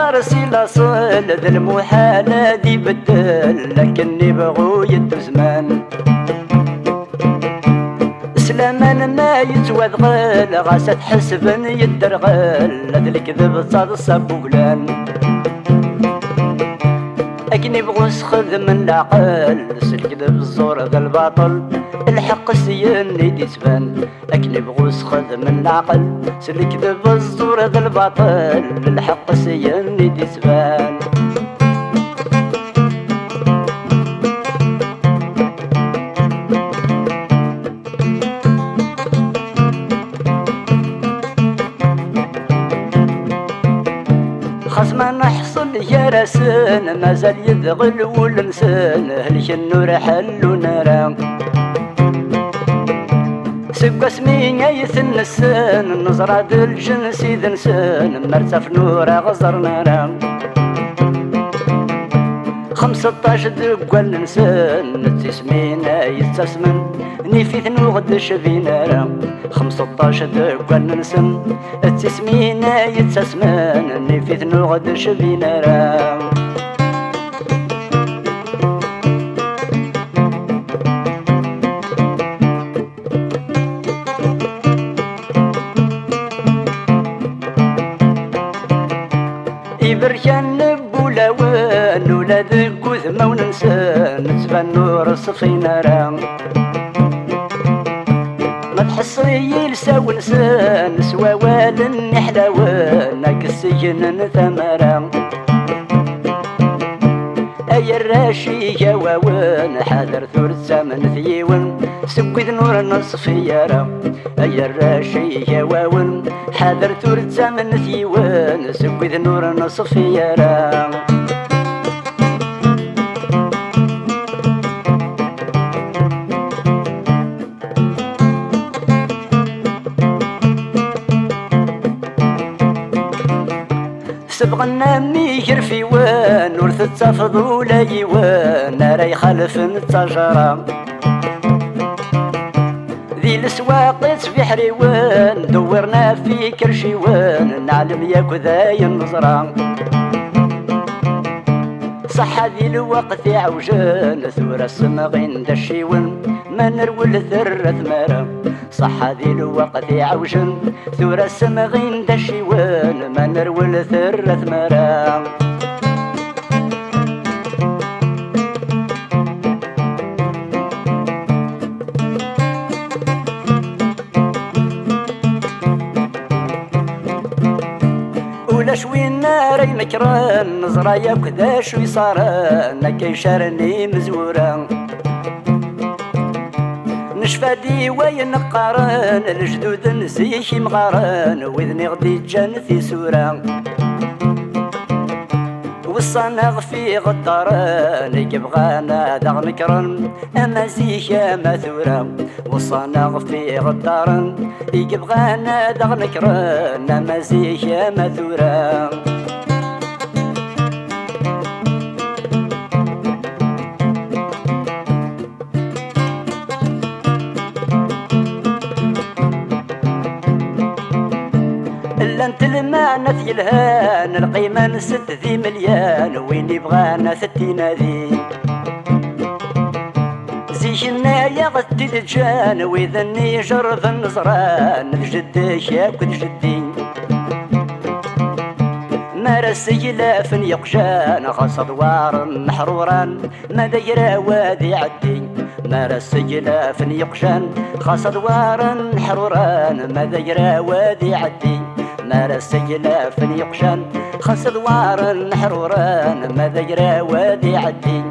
راسي لاصل ذا المحال هادي بدل، لكني بغو يدو زمان سلامان ما يتوذغل غاسة تحسبن يدرغل، هذا الكذب صاد الصبولان أكني بغوص خذ من العقل، الكذب الزور ذا الباطل الحق سيني دي تبان، أكني بغوص خذ من العقل الكذب الزور ذا الباطل الحق سيني دي تبان. خاص ما نحصل يا راسن مازال يدغل والنسان، هلك النور حلو نرى سكا سمينيا يثنسان، نزرع الجنس يذنسان مرتف نور غزر نرى 15 دقال نسان تسمينا يتسمن نيفيث نوغد شبينا 15 دقال نسن تسمينا يتسمن نيفيث نوغد شبينا. يبركان بولاوان ولاد كوثما وننسان نتبان نور صفينا رام ما تحصري لساو نسان سوا والن حلاوان كالسجن ثمرا أي الراشي جواوان حاضر ثور الزمن ثيون سكوذ نور نصفيارا أي الراشي جواوان حاضر ثور الزمن ثيون سكوذ نور نصفيارا. سبغنا ميجر في وان ورث تفض ولا يوان راي خلف التجرة ذي الاسواق تصبح ريوان دورنا في كرشيوان نعلم ياك ذاي النظرة صح ذي الوقت عوجان ثورة السمغين دشيون ما نرول ثرة ثمارة صح ذي الوقت عوجان ثورة السمغين دشيون ما نرول ثرة ثمارة. ولا شوين راي مكران نزرايا كذا شوي صاران كيشارني مزورا نشفادي وين قارن الجدود نسيش مغارن وإذني غدي جان في سورة والصناغ في غداران يبغانا دغ نكرن أما زيك ما ثورة والصناغ في غداران يبغانا دغ نكرن أما زيك ما ثورة. لانت المعنى في الهان القيمة نست ذي مليان وين يبغانا ثتينا ذي زيشنا يا غدي الجان وإذا نجرف النزران الجد شاك الجدي ما رسي لافن يقجان خاص دوار محروران ما دايرة وادي عدي ما رسي لافن يقجان خاص دوار محروران ما دايرة وادي عدي ما رسي لافن يقجان خاص دوار محروران ما دايرة وادي عدي.